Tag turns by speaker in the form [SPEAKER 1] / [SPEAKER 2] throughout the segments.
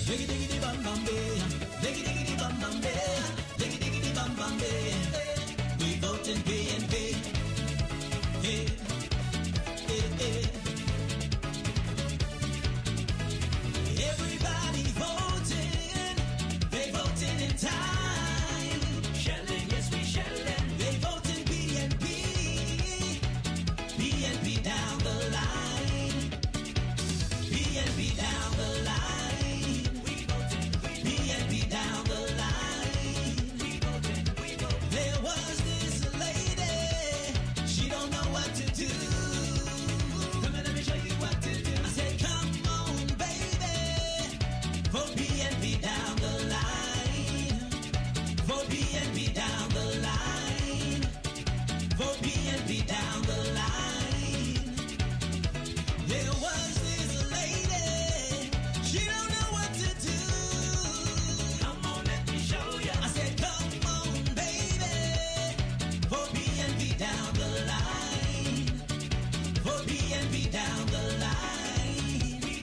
[SPEAKER 1] Diggy diggity bam bam bay, diggy diggity bam bam bay, diggy diggity bam bam bay. We vote in PNP. Hey, hey, hey. Everybody voting, they voting in time. Shelling, yes we shelling. They voting PNP, PNP down the line, PNP down the line. We voting, PNP down the line. We voting, we voting. There was this lady, she don't know what to do. Come and let me show you what to do. I said, come on, baby, vote PNP down the line. Vote PNP down the line. Vote PNP down the line. There was this lady, she don't know what to do. Come on, let me show ya. I said, come on, baby, vote PNP down the line. Vote PNP down the line.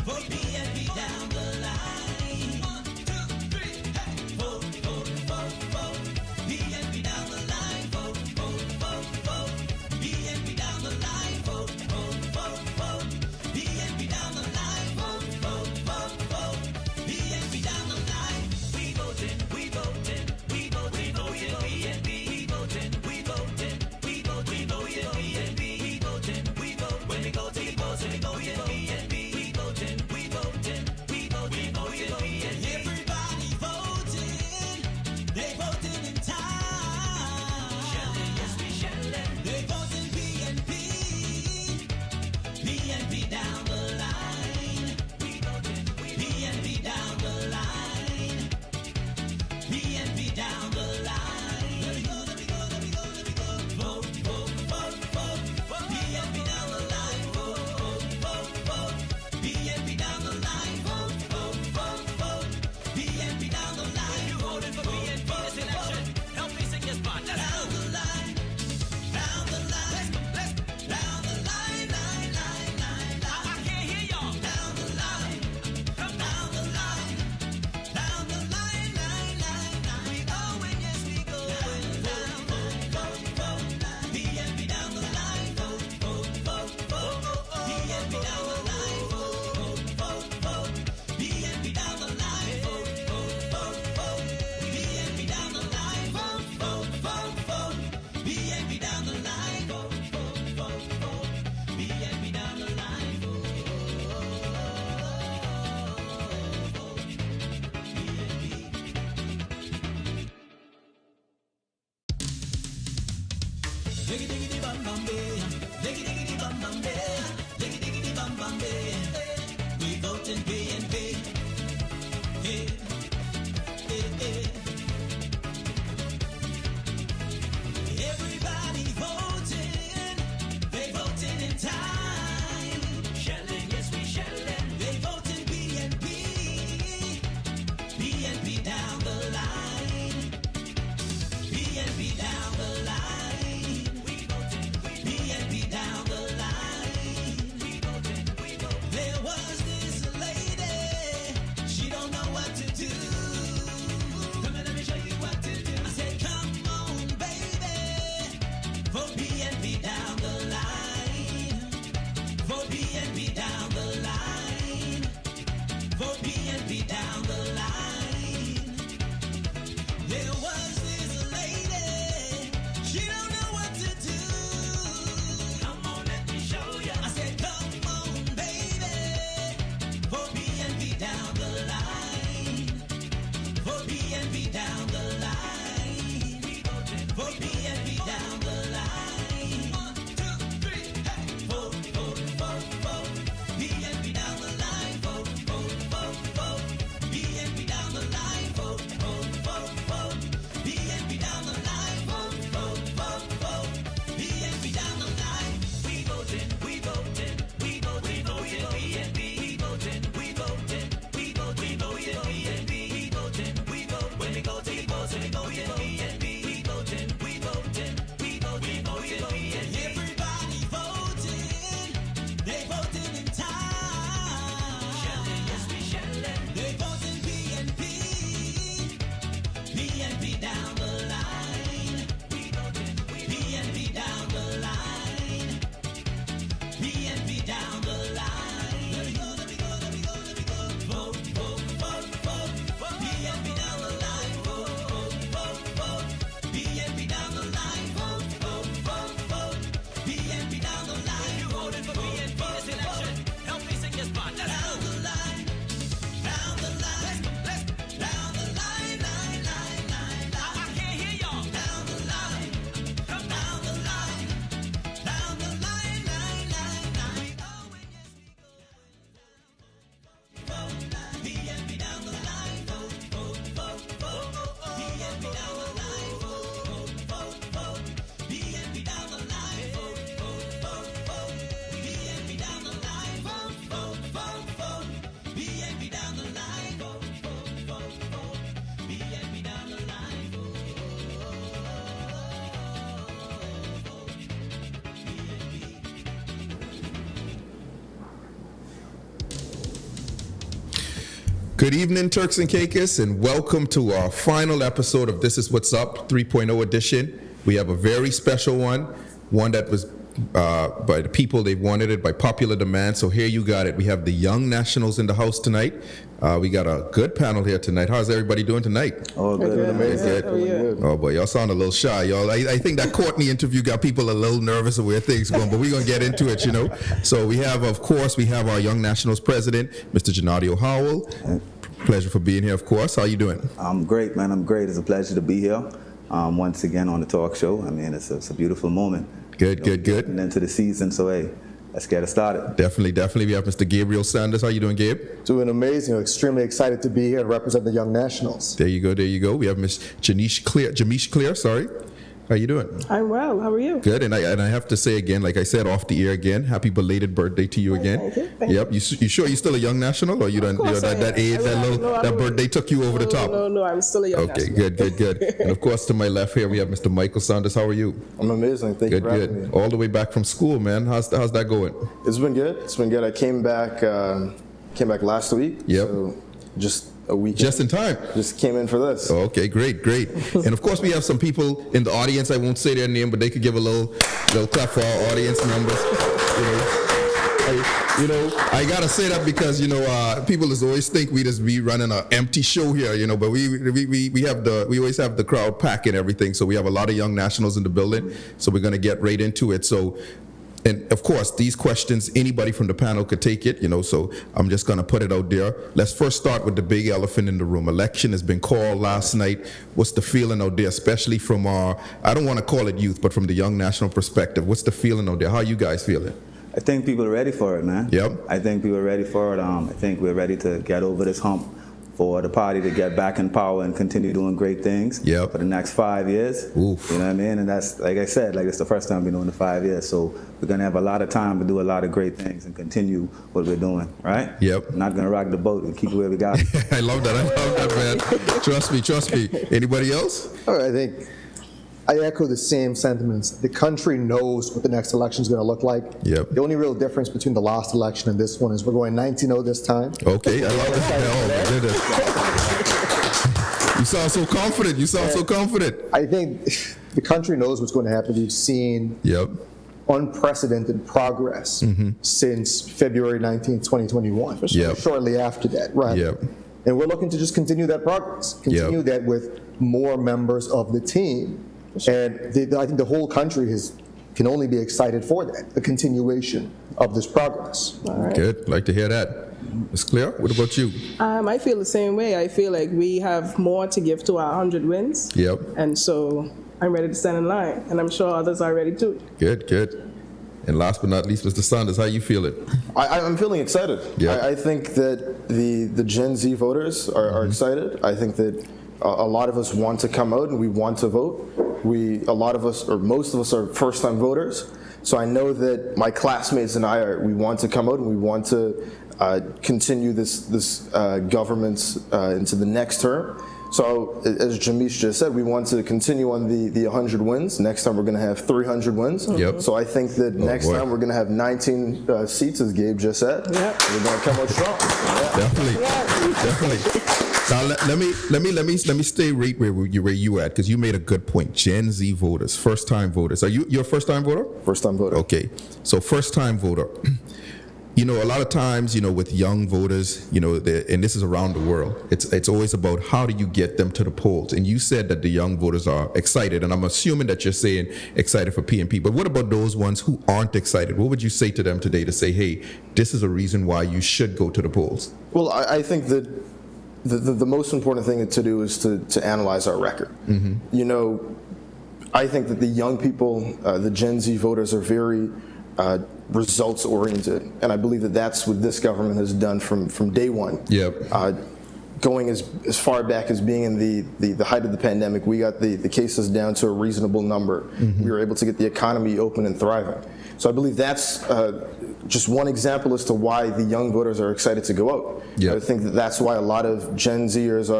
[SPEAKER 1] Vote PNP down the line. 1, 2, 3, hey. Vote, vote, vote, vote. PNP down the line. Vote, vote, vote, vote. PNP down the line. Vote, vote, vote, vote. PNP down the line. Vote, vote, vote, vote. PNP down the line. We voting, we voting, we voting, PNP. We voting, we voting, we voting, PNP. We voting, we vote. When we go to the polls, we go PNP. We voting, we voting, we voting, PNP. Everybody voting, they voting in time. Shelling, yes we shelling. They voting PNP, PNP down the line. We voting, PNP down the line. PNP down the line. Let me go, let me go, let me go, let me go. Vote, vote, vote, vote. PNP down the line. Vote, vote, vote, vote. PNP down the line. Vote, vote, vote, vote. PNP down the line.
[SPEAKER 2] You voted for PNP this election. Help me sing this part. Let's
[SPEAKER 1] Down
[SPEAKER 2] go.
[SPEAKER 1] the line, down the line,
[SPEAKER 2] Let's go.
[SPEAKER 1] down the line, line, line, line,
[SPEAKER 2] I
[SPEAKER 1] line.
[SPEAKER 2] can't hear y'all.
[SPEAKER 1] Down the line,
[SPEAKER 2] Come
[SPEAKER 1] down the line, down the line, line, line, line. We going, yes we going. Down, vote, vote, vote. PNP down the line. Vote, vote, vote, vote. PNP down the line. Vote, vote, vote, vote. PNP down the line. Vote, vote, vote, vote. PNP down the line. Vote, vote, vote, vote. PNP down the line. Vote, vote, vote, vote. PNP down the line. Vote, vote, PNP. Diggy diggity bam bam bay, diggy diggity bam bam bay, diggy diggity bam bam bay. We voting PNP. Hey, hey, hey. Everybody voting, they voting in time. Shelling, yes we shelling. They voting PNP, PNP down the line. PNP down the line. We voting, PNP down the line. We voting, we voting. There was this lady, she don't know what to do. Come and let me show you what to do. I said, come on, baby, vote PNP down the line. Vote PNP down the line. Vote PNP down the line. There was this lady, she don't know what to do. Come on, let me show ya. I said, come on, baby, vote PNP down the line. Vote PNP down the line. Vote PNP down the line. 1, 2, 3, hey. Vote, vote, vote, vote. PNP down the line. Vote, vote, vote, vote. PNP
[SPEAKER 3] Good evening, Turks and Caicos, and welcome to our final episode of This Is What's Up 3.0 edition. We have a very special one that was by the people. They wanted it by popular demand, so here you got it. We have the Young Nationals in the house tonight. We got a good panel here tonight. How's everybody doing tonight?
[SPEAKER 4] Oh, good.
[SPEAKER 3] Amazing.
[SPEAKER 4] Good.
[SPEAKER 3] Oh boy, y'all sound a little shy, y'all. I think that Courtney interview got people a little nervous of where things going, but we're gonna get into it, you know. So we have our Young Nationals president, Mr. Genadio Howell. Pleasure for being here, of course. How you doing?
[SPEAKER 4] I'm great, man. I'm great. It's a pleasure to be here once again on the talk show. I mean, it's a beautiful moment.
[SPEAKER 3] Good.
[SPEAKER 4] Getting into the season, so hey, let's get it started.
[SPEAKER 3] Definitely. We have Mr. Gabriel Sanders. How you doing, Gabe?
[SPEAKER 5] Doing amazing. Extremely excited to be here and represent the Young Nationals.
[SPEAKER 3] There you go. We have Miss Jamesh Clear. Sorry. How you doing?
[SPEAKER 6] I'm well. How are you?
[SPEAKER 3] Good. And I have to say again, like I said off the air again, happy belated birthday to you again.
[SPEAKER 6] Thank you.
[SPEAKER 3] Yep. You sure you're still a Young National, or you done that age, that birthday took you over the top?
[SPEAKER 6] No, I'm still a Young National.
[SPEAKER 3] Okay, good. And of course, to my left here we have Mr. Michael Sanders. How are you?
[SPEAKER 5] I'm amazing. Thank you for having me.
[SPEAKER 3] All the way back from school, man. How's that going?
[SPEAKER 5] It's been good. I came back last week.
[SPEAKER 3] Yep.
[SPEAKER 5] So just a weekend.
[SPEAKER 3] Just in time.
[SPEAKER 5] Just came in for this.
[SPEAKER 3] Okay, great. And of course, we have some people in the audience. I won't say their name, but they could give a little clap for our audience members. I gotta say that because people just always think we just be running an empty show here, but we always have the crowd packed and everything. So we have a lot of Young Nationals in the building. So we're gonna get right into it. So. And of course, these questions, anybody from the panel could take it, so I'm just going to put it out there. Let's first start with the big elephant in the room. Election has been called last night. What's the feeling out there, especially from I don't want to call it youth, but from the Young National perspective? What's the feeling out there? How are you guys feeling?
[SPEAKER 4] I think people are ready for it, man.
[SPEAKER 3] Yep.
[SPEAKER 4] I think people are ready for it. I think we're ready to get over this hump for the party to get back in power and continue doing great things for the next 5 years.
[SPEAKER 3] Oof.
[SPEAKER 4] You know what I mean? And that's, like I said, it's the first time we've been doing the 5 years. So we're going to have a lot of time to do a lot of great things and continue what we're doing, right?
[SPEAKER 3] Yep.
[SPEAKER 4] We're not going to rock the boat and keep it where we got it.
[SPEAKER 3] I love that, man. Trust me. Anybody else?
[SPEAKER 5] I think I echo the same sentiments. The country knows what the next election is going to look like.
[SPEAKER 3] Yep.
[SPEAKER 5] The only real difference between the last election and this one is we're going 19-0 this time.
[SPEAKER 3] Okay, I love that. Oh, my goodness. You sound so confident.
[SPEAKER 5] I think the country knows what's going to happen. We've seen unprecedented progress since February 19, 2021. Shortly after that, right?
[SPEAKER 3] Yep.
[SPEAKER 5] And we're looking to just continue that progress, continue that with more members of the team. And I think the whole country can only be excited for that, the continuation of this progress.
[SPEAKER 6] All right.
[SPEAKER 3] Good. Like to hear that. Ms. Clear, what about you?
[SPEAKER 6] I feel the same way. I feel like we have more to give to our 100 wins.
[SPEAKER 3] Yep.
[SPEAKER 6] And so I'm ready to stand in line, and I'm sure others are ready too.
[SPEAKER 3] Good. And last but not least, Mr. Sanders, how you feeling?
[SPEAKER 7] I'm feeling excited.
[SPEAKER 3] Yeah.
[SPEAKER 7] I think that the Gen Z voters are excited. I think that a lot of us want to come out and we want to vote. A lot of us, or most of us, are first-time voters. So I know that my classmates and we want to come out and we want to continue this government into the next term. So as Jamesh just said, we want to continue on the 100 wins. Next time we're going to have 300 wins.
[SPEAKER 3] Yep.
[SPEAKER 7] So I think that next time we're going to have 19 seats, as Gabe just said.
[SPEAKER 6] Yep.
[SPEAKER 7] We're going to come out strong.
[SPEAKER 3] Definitely. Now let me stay right where you at, because you made a good point. Gen Z voters, first time voters. You're a first time voter?
[SPEAKER 7] First time voter.
[SPEAKER 3] Okay, so first time voter. A lot of times, with young voters, and this is around the world, it's always about how do you get them to the polls. And you said that the young voters are excited, and I'm assuming that you're saying excited for PNP. But what about those ones who aren't excited? What would you say to them today to say, hey, this is a reason why you should go to the polls?
[SPEAKER 7] Well, I think that the most important thing to do is to analyze our record. I think that the young people, the Gen Z voters, are very results oriented, and I believe that that's what this government has done from day one.
[SPEAKER 3] Yep.
[SPEAKER 7] Going as far back as being in the height of the pandemic, we got the cases down to a reasonable number. We were able to get the economy open and thriving. So I believe that's just one example as to why the young voters are excited to go out.
[SPEAKER 3] Yep.
[SPEAKER 7] I think that's why a lot of Gen Zers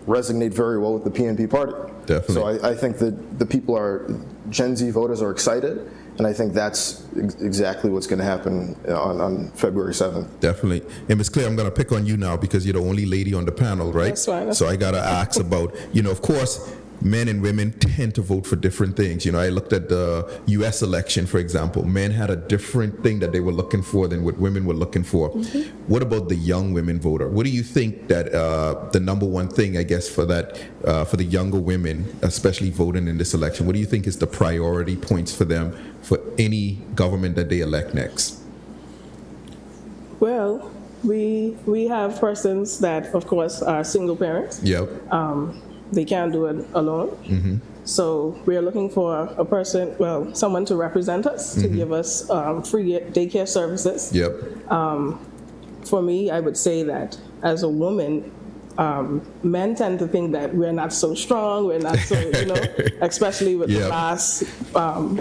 [SPEAKER 7] resonate very well with the PNP party.
[SPEAKER 3] Definitely.
[SPEAKER 7] So I think that the people are Gen Z voters are excited, and I think that's exactly what's going to happen on February 7th.
[SPEAKER 3] Definitely. And Ms. Claire, I'm going to pick on you now because you're the only lady on the panel, right?
[SPEAKER 6] That's right.
[SPEAKER 3] So I got to ask about, of course, men and women tend to vote for different things. I looked at the U.S. election, for example. Men had a different thing that they were looking for than what women were looking for. Mm-hmm. What about the young women voter? What do you think that the number one thing, I guess, for the younger women, especially voting in this election, what do you think is the priority points for them for any government that they elect next?
[SPEAKER 6] Well, we have persons that, of course, are single parents.
[SPEAKER 3] Yep.
[SPEAKER 6] They can't do it alone. Mm-hmm. So we are looking for a person, someone to represent us, to give us free daycare services.
[SPEAKER 3] Yep.
[SPEAKER 6] For me, I would say that as a woman, men tend to think that we're not so strong, we're not so, especially with the last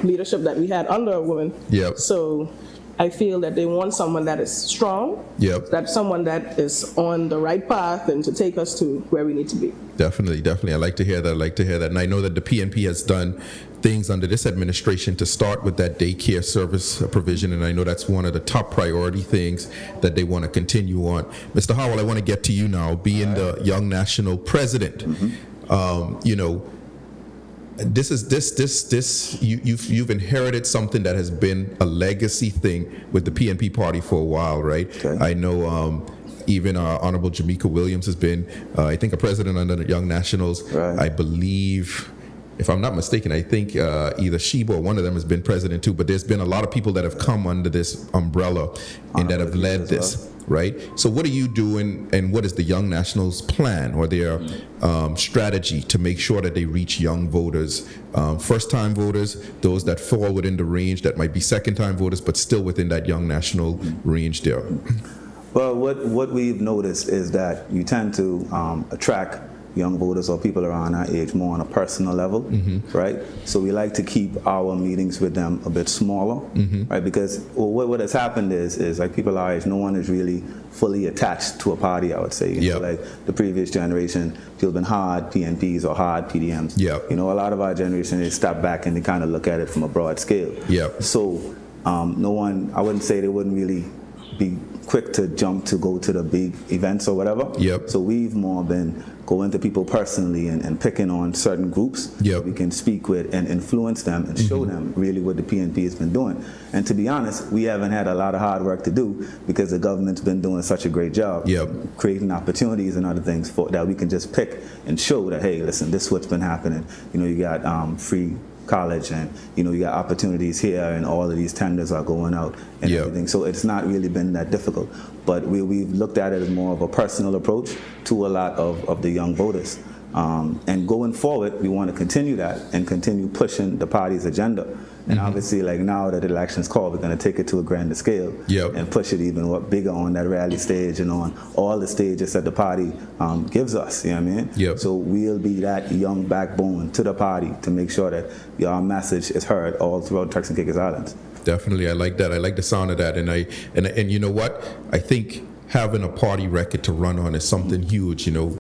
[SPEAKER 6] leadership that we had under a woman.
[SPEAKER 3] Yep.
[SPEAKER 6] So I feel that they want someone that is strong, that's someone that is on the right path and to take us to where we need to be.
[SPEAKER 3] Definitely. I like to hear that. And I know that the PNP has done things under this administration to start with that daycare service provision, and I know that's one of the top priority things that they want to continue on. Mr. Howell, I want to get to you now, being the Young National President. Mm-hmm. You've inherited something that has been a legacy thing with the PNP party for a while, right? Okay. I know even Honorable Jamaica Williams has been, I think, a president under the Young Nationals. Right. I believe, if I'm not mistaken, I think either Sheba or one of them has been president too, but there's been a lot of people that have come under this umbrella and that have led this. Right? So what are you doing, and what is the Young Nationals' plan or their strategy to make sure that they reach young voters, first-time voters, those that fall within the range that might be second-time voters, but still within that Young National range there?
[SPEAKER 4] Well, what we've noticed is that you tend to attract young voters or people around our age more on a personal level, right? So we like to keep our meetings with them a bit smaller, right? Because what has happened is like people our age, no one is really fully attached to a party, I would say. Like the previous generation, people have been hard PNPs or hard PDMs. A lot of our generation, they step back and they kind of look at it from a broad scale. So no one, I wouldn't say they wouldn't really be quick to jump to go to the big events or whatever. So we've more been going to people personally and picking on certain groups we can speak with and influence them and show them really what the PNP has been doing. And to be honest, we haven't had a lot of hard work to do because the government's been doing such a great job creating opportunities and other things that we can just pick and show that, hey, listen, this is what's been happening. You got free college, and you got opportunities here, and all of these tenders are going out and everything. So it's not really been that difficult. But we've looked at it as more of a personal approach to a lot of the young voters. And going forward, we want to continue that and continue pushing the party's agenda. And obviously, like now that the election's called, we're going to take it to a grander scale and push it even bigger on that rally stage and on all the stages that the party gives us, you know what I mean? So we'll be that young backbone to the party to make sure that our message is heard all throughout Turks and Caicos Islands.
[SPEAKER 3] Definitely, I like that. I like the sound of that. And you know what? I think having a party record to run on is something huge,